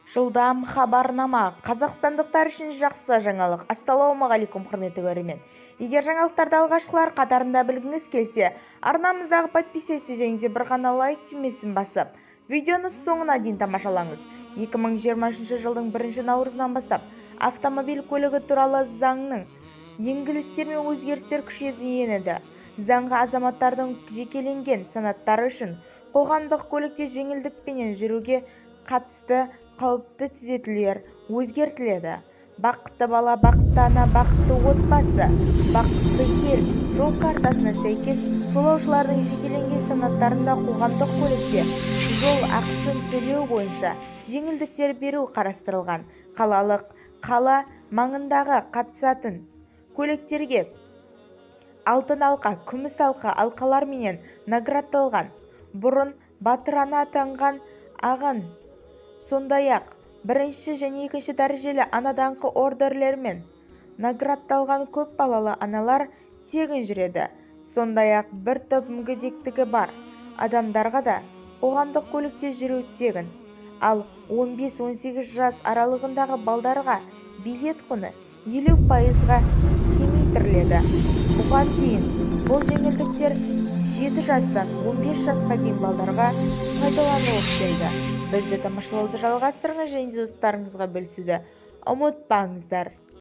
Жылдам хабарнама қазақстандықтар үшін жақсы жаңалық. Ассалаумағалейкум, құрметті көрермен. Егер жаңалықтарды алғашқылар қатарында білгіңіз келсе, арнамыздағы подписывайтесь және де бір ғана лайк түймесін басып, видеоны соңына дейін тамашалаңыз. 2023 жылдың 1 наурызынан бастап автомобиль көлігі туралы заңның еңгілістер мен өзгерістер күшіне енеді. Заңға азаматтардың жекеленген санаттары үшін қоғамдық көлікте жеңілдікпенен жүруге қатысты қауіпті түзетулер өзгертіледі. Бақытты бала, бақытты ана, бақытты отбасы, бақытты ел жол картасына сәйкес жолаушылардың жекеленген санаттарында қоғамдық көлікте жол ақысын төлеу бойынша жеңілдіктер беру қарастырылған. Қала маңындағы қатысатын көліктерге алтын алқа, күміс алқалар менен наградталған, бұрын батыр ана атанған ағын, сондай-ақ бірінші және екінші дәрежелі ана даңқы ордендерімен наградталған көп балалы аналар тегін жүреді. Сондай-ақ бір топ мүгедектігі бар адамдарға да қоғамдық көлікте жүру тегін. Ал 15-18 жас аралығындағы балдарға билет құны 50%-ға кемейтіріледі. Бұған дейін бұл жеңілдіктер 7 жастан 15 жасқа дейін балдарға пайдаланылып келді. Бізді тамашалауды жалғастырыңыз және достарыңызға бөлісуді ұмытпаңыздар.